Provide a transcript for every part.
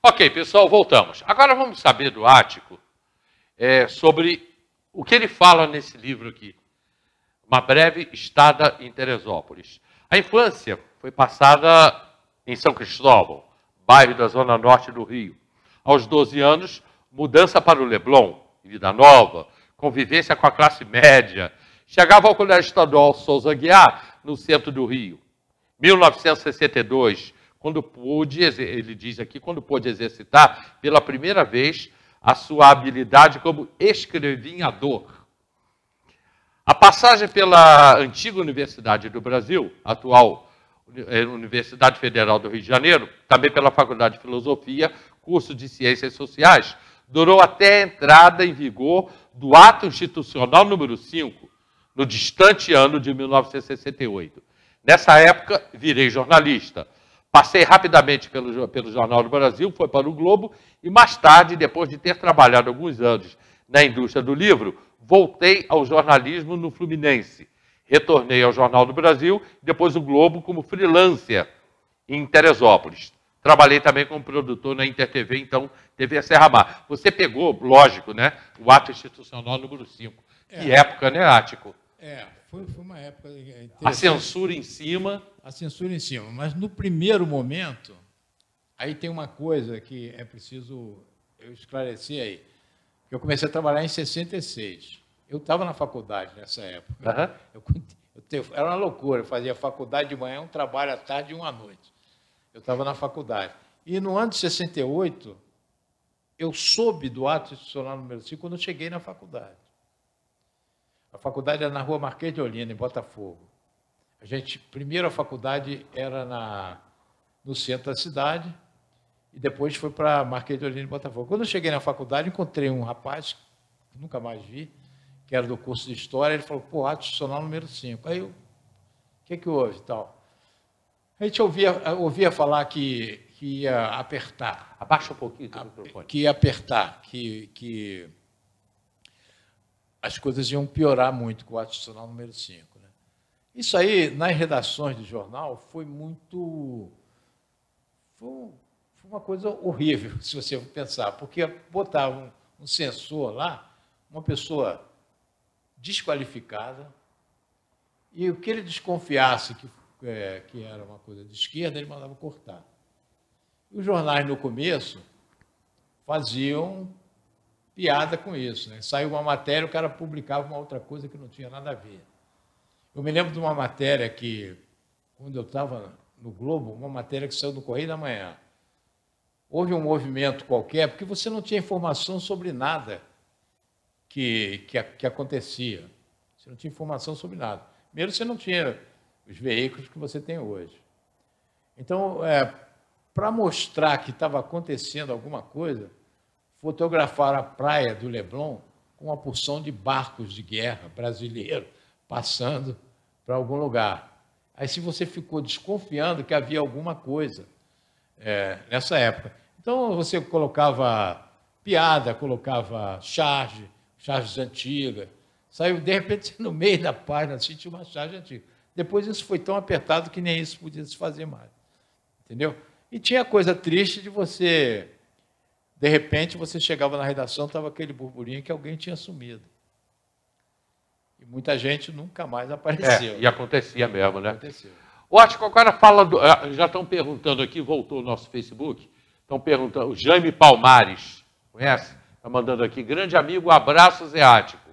Ok, pessoal, voltamos. Agora vamos saber do Ático sobre o que ele fala nesse livro aqui. Uma breve estada em Teresópolis. A infância foi passada em São Cristóvão, bairro da zona norte do Rio. Aos 12 anos, mudança para o Leblon, vida nova, convivência com a classe média. Chegava ao Colégio Estadual Souza Aguiar, no centro do Rio. 1962, quando pôde, ele diz aqui, quando pôde exercitar pela primeira vez a sua habilidade como escrevinhador. A passagem pela antiga Universidade do Brasil, atual Universidade Federal do Rio de Janeiro, também pela Faculdade de Filosofia, curso de Ciências Sociais, durou até a entrada em vigor do Ato Institucional número 5, no distante ano de 1968. Nessa época, virei jornalista. Passei rapidamente pelo Jornal do Brasil, foi para o Globo, e mais tarde, depois de ter trabalhado alguns anos na indústria do livro, voltei ao jornalismo no Fluminense. Retornei ao Jornal do Brasil, depois o Globo como freelancer em Teresópolis. Trabalhei também como produtor na InterTV, então TV a Serra Mar. Você pegou, lógico, né, o Ato Institucional número 5. Que época, né, Ático? Foi uma época interessante. A censura em cima. A censura em cima. Mas, no primeiro momento, aí tem uma coisa que é preciso eu esclarecer aí. Eu comecei a trabalhar em 66. Eu estava na faculdade nessa época. Era uma loucura. Eu fazia faculdade de manhã, um trabalho à tarde e um à noite. Eu estava na faculdade. E, no ano de 68, eu soube do Ato Institucional número 5 quando eu cheguei na faculdade. A faculdade era na Rua Marquês de Olinda, em Botafogo. Primeiro a faculdade era no centro da cidade e depois foi para Marquês de Olinda, em Botafogo. Quando eu cheguei na faculdade, encontrei um rapaz, que nunca mais vi, que era do curso de História. Ele falou, pô, Ato Institucional número 5. Aí eu, o que houve e tal? A gente ouvia falar que ia apertar. Abaixa um pouquinho o microfone. Que ia apertar, que as coisas iam piorar muito com o Ato Institucional número 5. Né? Isso aí, nas redações de jornal, foi uma coisa horrível, se você pensar, porque botavam um censor lá, uma pessoa desqualificada, e o que ele desconfiasse que era uma coisa de esquerda, ele mandava cortar. E os jornais, no começo, faziam piada com isso. Né? Saiu uma matéria, o cara publicava uma outra coisa que não tinha nada a ver. Eu me lembro de uma matéria que, quando eu estava no Globo, uma matéria que saiu do Correio da Manhã. Houve um movimento qualquer, porque você não tinha informação sobre nada que acontecia. Você não tinha informação sobre nada. Primeiro, você não tinha os veículos que você tem hoje. Então, para mostrar que estava acontecendo alguma coisa, fotografaram a praia do Leblon com uma porção de barcos de guerra brasileiros passando para algum lugar. Aí, se você ficou desconfiando que havia alguma coisa nessa época. Então, você colocava piada, colocava charges antigas. Saiu, de repente, no meio da página, assim, tinha uma charge antiga. Depois, isso foi tão apertado que nem isso podia se fazer mais. Entendeu? E tinha coisa triste de você... De repente, você chegava na redação, estava aquele burburinho que alguém tinha sumido. E muita gente nunca mais apareceu. E acontecia mesmo, né? Aconteceu. Ótimo, agora fala já estão perguntando aqui, voltou o nosso Facebook, estão perguntando, o Jaime Palmares, conhece? Está mandando aqui, grande amigo, abraços Ático.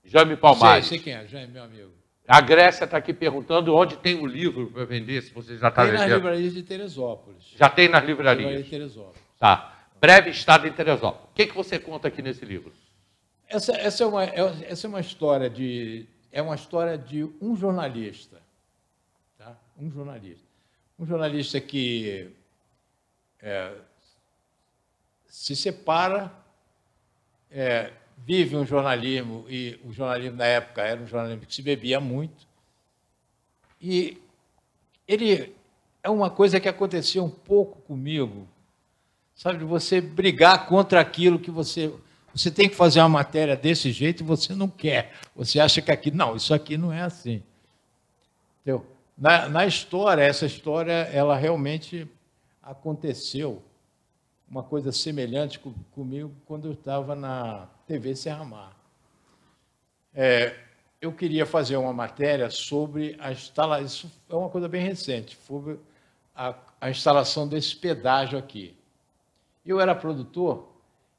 Jaime Palmares. Sei quem é, Jaime, meu amigo. A Grécia está aqui perguntando onde tem o livro para vender, se você já está vendendo. Tem nas livrarias de Teresópolis. Já tem nas livrarias. Livraria de Teresópolis. Tá. Breve estada em Teresópolis. O que você conta aqui nesse livro? Essa é uma história de um jornalista. Tá? Um jornalista que se separa, vive um jornalismo, e o jornalismo na época era um jornalismo que se bebia muito, e ele é uma coisa que acontecia um pouco comigo, sabe, de você brigar contra aquilo que você tem que fazer uma matéria desse jeito e você não quer, você acha que não, isso aqui não é assim. Entendeu? Na história, essa história, ela realmente aconteceu uma coisa semelhante comigo quando eu estava na TV Serra Mar. Eu queria fazer uma matéria sobre a instalação, isso é uma coisa bem recente, sobre a instalação desse pedágio aqui. Eu era produtor,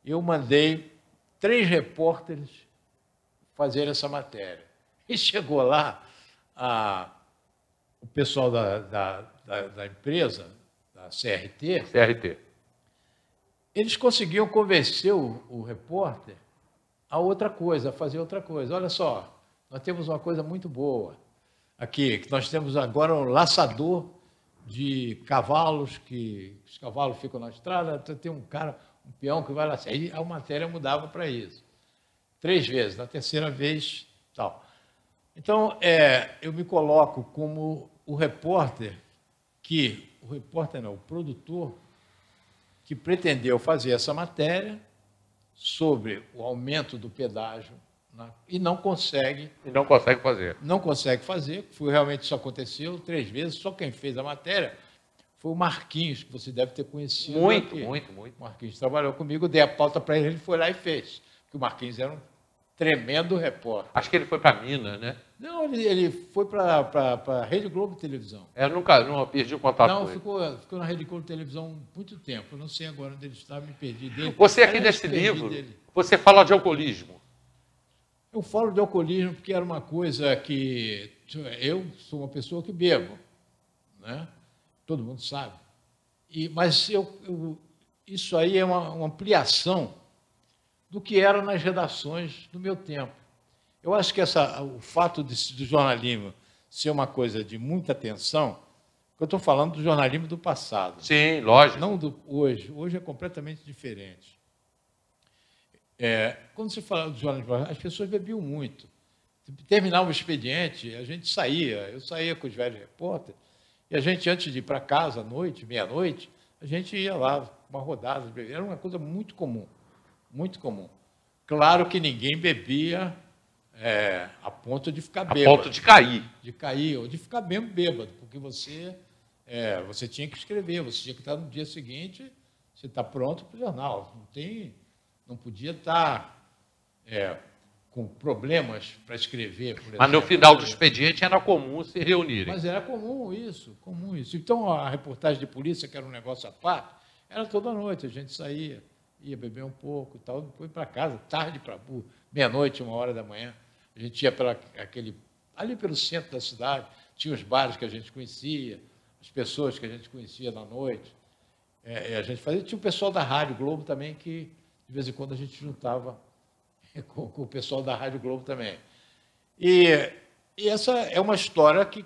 eu mandei 3 repórteres fazer essa matéria. E chegou lá o pessoal da empresa, da CRT, eles conseguiam convencer o repórter a outra coisa, a fazer outra coisa. Olha só, nós temos uma coisa muito boa aqui, que nós temos agora um laçador de cavalos, que os cavalos ficam na estrada, tem um peão que vai lá. Aí a matéria mudava para isso. 3 vezes, na terceira vez, tal. Então, eu me coloco como o repórter o produtor que pretendeu fazer essa matéria sobre o aumento do pedágio e não consegue. E não consegue fazer. Não consegue fazer, realmente isso aconteceu 3 vezes, só quem fez a matéria foi o Marquinhos, que você deve ter conhecido. Muito. O Marquinhos trabalhou comigo, dei a pauta para ele foi lá e fez. Porque o Marquinhos era um tremendo repórter. Acho que ele foi para Minas, né? Não, ele foi para a Rede Globo Televisão. Eu não perdi o contato com ele. Não, ficou na Rede Globo Televisão muito tempo. Eu não sei agora onde ele está, me perdi dele. Você aqui nesse livro, você fala de alcoolismo. Eu falo de alcoolismo porque era uma coisa que... Eu sou uma pessoa que bebo, né? Todo mundo sabe. Mas isso aí é uma ampliação do que era nas redações do meu tempo. Eu acho que o fato do jornalismo ser uma coisa de muita atenção, eu estou falando do jornalismo do passado. Sim, lógico. Não do hoje. Hoje é completamente diferente. Quando você fala do jornalismo, as pessoas bebiam muito. Terminava o expediente, a gente saía. Eu saía com os velhos repórteres, e a gente, antes de ir para casa, à noite, meia-noite, a gente ia lá, uma rodada. Era uma coisa muito comum. Muito comum. Claro que ninguém bebia a ponto de ficar bêbado. A ponto de cair. De cair, ou de ficar mesmo bêbado, porque você tinha que escrever, você tinha que estar no dia seguinte, você está pronto para o jornal. Não podia estar com problemas para escrever, por exemplo. Mas no final do expediente era comum se reunirem. Mas era comum isso, comum isso. Então, a reportagem de polícia, que era um negócio à parte, era toda noite, a gente saía, ia beber um pouco e tal, depois para casa, tarde para meia-noite, 1h da manhã. A gente ia ali pelo centro da cidade, tinha os bares que a gente conhecia, as pessoas que a gente conhecia na noite. A gente fazia. Tinha o pessoal da Rádio Globo também, que de vez em quando a gente juntava com o pessoal da Rádio Globo também. E essa é uma história que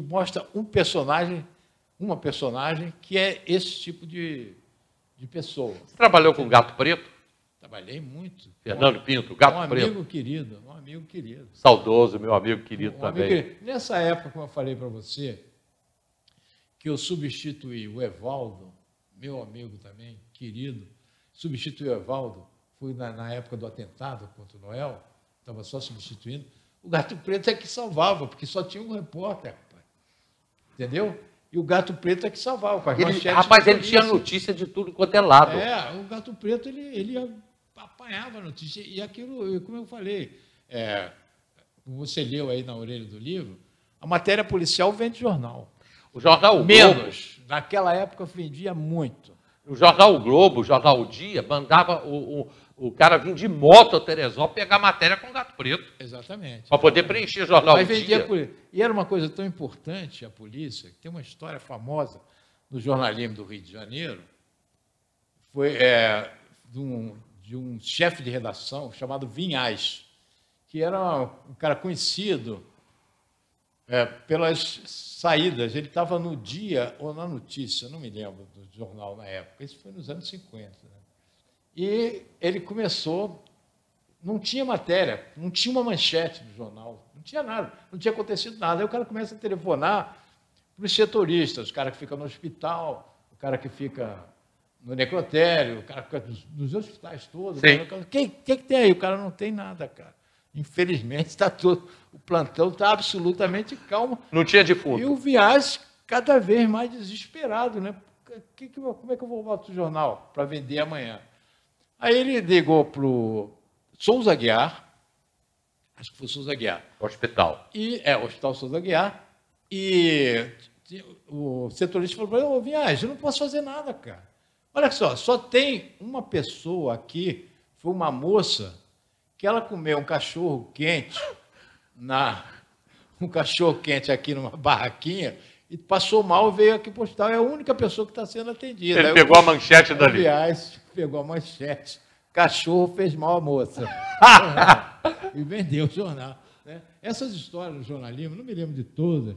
mostra uma personagem que é esse tipo de pessoa. Você trabalhou com Gato Preto? Trabalhei muito. Fernando Pinto, Gato Preto. Um amigo querido. Saudoso, meu amigo querido também. Querido. Nessa época, como eu falei para você, que eu substituí o Evaldo, meu amigo também, querido, substituí o Evaldo, fui na época do atentado contra o Noel, estava só substituindo, o Gato Preto é que salvava, porque só tinha um repórter, rapaz. Entendeu? E o Gato Preto é que salvava. Rapaz, ele tinha notícia de tudo quanto é lado. O Gato Preto, ele apanhava a notícia. E aquilo, como eu falei, você leu aí na orelha do livro, a matéria policial vende jornal. O jornal O Menos. Globo, naquela época, vendia muito. O jornal O Globo, o jornal O Dia, mandava o cara vir de moto ao Teresópolis pegar matéria com o Gato Preto. Exatamente. Para poder preencher o jornal O Dia. E era uma coisa tão importante, a polícia, que tem uma história famosa no jornalismo do Rio de Janeiro, foi de um chefe de redação chamado Vinhais, que era um cara conhecido pelas saídas. Ele estava no Dia ou na Notícia, não me lembro do jornal na época, isso foi nos anos 50. Né? E ele começou, não tinha matéria, não tinha uma manchete no jornal, não tinha nada, não tinha acontecido nada. Aí o cara começa a telefonar para os setoristas, os caras que ficam no hospital, o cara que fica no necrotério, o cara que fica nos hospitais todos. O que tem aí? O cara não tem nada, cara. Infelizmente, o plantão está absolutamente calmo. Não tinha defunto. E o Vinhais cada vez mais desesperado, né? Como é que eu vou botar o jornal para vender amanhã? Aí ele ligou para o Souza Aguiar, acho que foi Souza Aguiar. Hospital. O Hospital Souza Aguiar. E o setorista falou para ele, ô Vinhais, eu não posso fazer nada, cara. Olha só tem uma pessoa aqui, foi uma moça, que ela comeu um cachorro quente, aqui numa barraquinha, e passou mal e veio aqui para o hospital. É a única pessoa que está sendo atendida. Ele pegou a manchete dali. Aliás, pegou a manchete. Cachorro fez mal à moça. E vendeu o jornal. Né? Essas histórias no jornalismo, não me lembro de todas,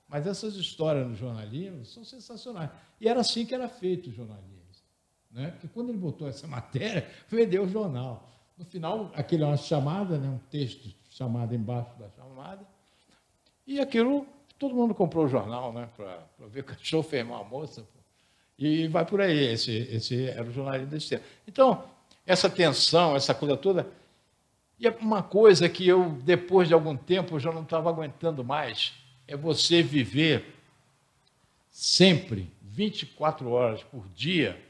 mas essas histórias no jornalismo são sensacionais. E era assim que era feito o jornalismo. Né? Porque quando ele botou essa matéria, vendeu o jornal. No final, aquilo é uma chamada, né? Um texto chamado embaixo da chamada, e aquilo, todo mundo comprou o jornal, né? Para ver que o cachorro fez mal à moça. Pô. E vai por aí, esse era o jornalismo desse tempo. Então, essa tensão, essa coisa toda, e uma coisa que eu, depois de algum tempo, eu já não estava aguentando mais, é você viver sempre, 24 horas por dia,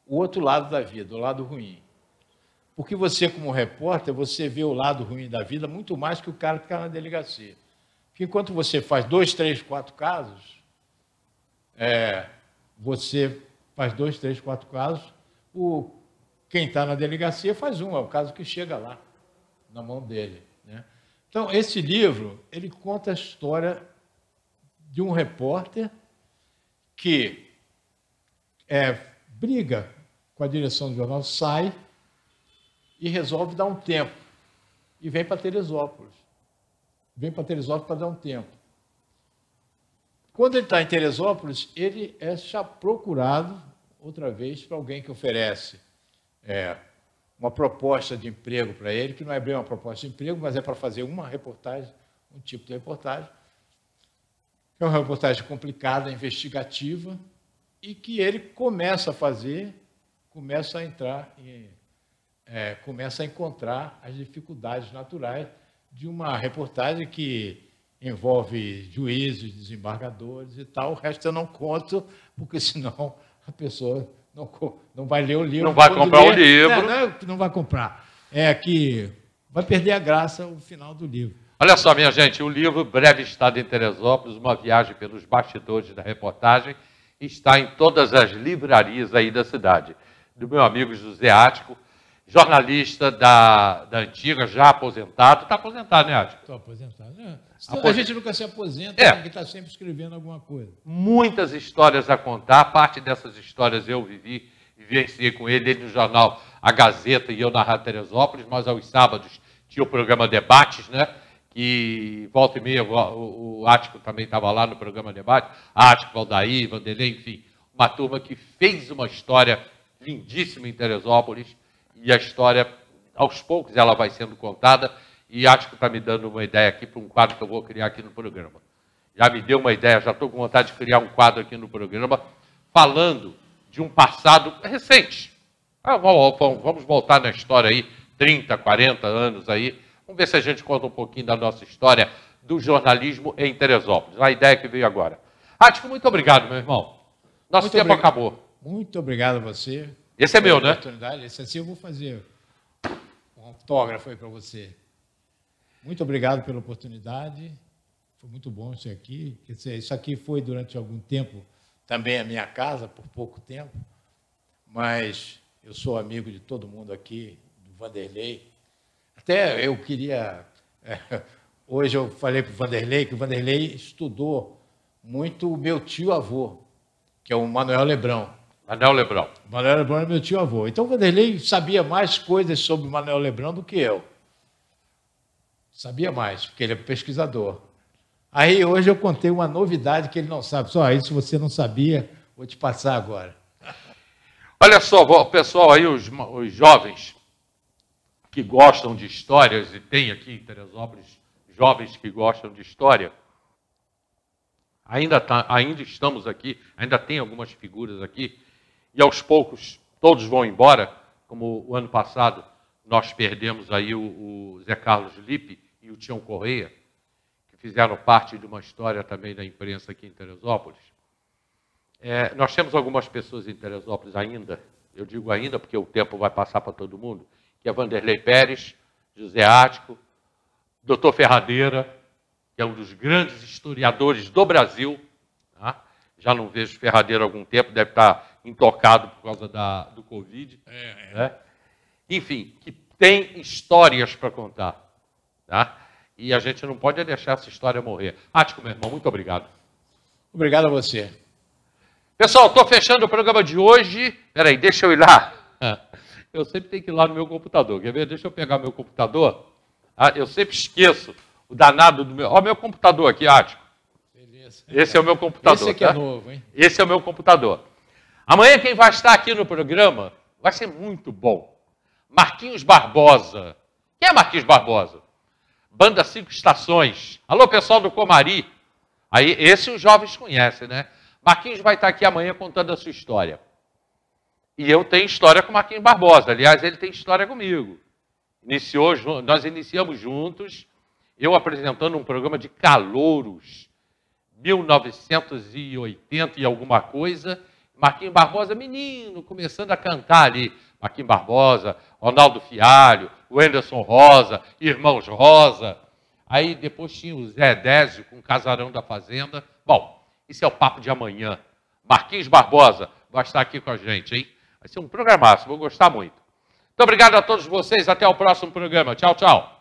o outro lado da vida, o lado ruim. Porque você, como repórter, você vê o lado ruim da vida muito mais que o cara que está na delegacia. Porque enquanto você faz 2, 3, 4 casos, você faz 2, 3, 4 casos, quem está na delegacia faz um, é o caso que chega lá, na mão dele. Né? Então, esse livro, ele conta a história de um repórter que briga com a direção do jornal, sai e resolve dar um tempo. E vem para Teresópolis. Vem para Teresópolis para dar um tempo. Quando ele está em Teresópolis, ele é procurado outra vez para alguém que oferece uma proposta de emprego para ele, que não é bem uma proposta de emprego, mas é para fazer uma reportagem, um tipo de reportagem. É uma reportagem complicada, investigativa, e que ele começa a fazer, começa a encontrar as dificuldades naturais de uma reportagem que envolve juízes, desembargadores e tal. O resto eu não conto, porque senão a pessoa não vai ler o livro. Não vai comprar o livro. Não vai comprar. É que vai perder a graça o final do livro. Olha só, minha gente, o livro Breve Estado em Teresópolis, uma viagem pelos bastidores da reportagem, está em todas as livrarias aí da cidade. Do meu amigo José Ático, jornalista da Antiga, já aposentado. Está aposentado, né, Ático? Estou aposentado. A gente nunca se aposenta, porque está sempre escrevendo alguma coisa. Muitas histórias a contar. Parte dessas histórias eu vivenciei com ele no jornal A Gazeta e eu na Rádio Teresópolis, mas aos sábados tinha o programa Debates, né? Que volta e meia o Ático também estava lá no programa Debate, Ático, Valdair, Vanderlei, enfim, uma turma que fez uma história lindíssima em Teresópolis, e a história, aos poucos, ela vai sendo contada, e Ático está me dando uma ideia aqui para um quadro que eu vou criar aqui no programa. Já me deu uma ideia, já estou com vontade de criar um quadro aqui no programa, falando de um passado recente. Vamos voltar na história aí, 30, 40 anos aí, vamos ver se a gente conta um pouquinho da nossa história do jornalismo em Teresópolis. A ideia que veio agora. Ático, muito obrigado, meu irmão. Nosso tempo acabou. Muito obrigado a você. Esse é meu, né? Esse assim eu vou fazer um autógrafo aí para você. Muito obrigado pela oportunidade. Foi muito bom isso aqui. Isso aqui foi, durante algum tempo, também a minha casa, por pouco tempo. Mas eu sou amigo de todo mundo aqui, do Vanderlei. Até eu queria... hoje eu falei para o Vanderlei que o Vanderlei estudou muito o meu tio-avô, que é o Manuel Lebrão. Manuel Lebrão. Manuel Lebrão é meu tio-avô. Então o Vanderlei sabia mais coisas sobre o Manuel Lebrão do que eu. Sabia mais, porque ele é pesquisador. Aí hoje eu contei uma novidade que ele não sabe. Só isso você não sabia, vou te passar agora. Olha só, pessoal, aí os jovens que gostam de histórias, e tem aqui em Teresópolis jovens que gostam de história, ainda estamos aqui, ainda tem algumas figuras aqui, e aos poucos todos vão embora, como o ano passado nós perdemos aí o Zé Carlos Lippe e o Tião Correia, que fizeram parte de uma história também da imprensa aqui em Teresópolis. Nós temos algumas pessoas em Teresópolis ainda, eu digo ainda porque o tempo vai passar para todo mundo, que é Vanderlei Pérez, José Ático, Dr. Ferradeira, que é um dos grandes historiadores do Brasil. Tá? Já não vejo Ferradeira há algum tempo, deve estar intocado por causa do Covid. Né? Enfim, que tem histórias para contar. Tá? E a gente não pode deixar essa história morrer. Ático, meu irmão, muito obrigado. Obrigado a você. Pessoal, estou fechando o programa de hoje. Espera aí, deixa eu ir lá. Eu sempre tenho que ir lá no meu computador. Quer ver? Deixa eu pegar meu computador. Eu sempre esqueço o danado do meu... Olha o meu computador aqui, Ático. Beleza. Esse é o meu computador. Esse aqui é novo, hein? Esse é o meu computador. Amanhã quem vai estar aqui no programa vai ser muito bom. Marquinhos Barbosa. Quem é Marquinhos Barbosa? Banda 5 Estações. Alô, pessoal do Comari. Aí, esse os jovens conhecem, né? Marquinhos vai estar aqui amanhã contando a sua história. E eu tenho história com o Marquinhos Barbosa. Aliás, ele tem história comigo. Nós iniciamos juntos, eu apresentando um programa de calouros, 1980 e alguma coisa. Marquinhos Barbosa, menino, começando a cantar ali. Marquinhos Barbosa, Ronaldo Fialho, Wenderson Rosa, Irmãos Rosa. Aí depois tinha o Zé Désio com o Casarão da Fazenda. Bom, isso é o papo de amanhã. Marquinhos Barbosa vai estar aqui com a gente, hein? Vai ser um programaço, vou gostar muito. Muito obrigado a todos vocês, até o próximo programa. Tchau, tchau.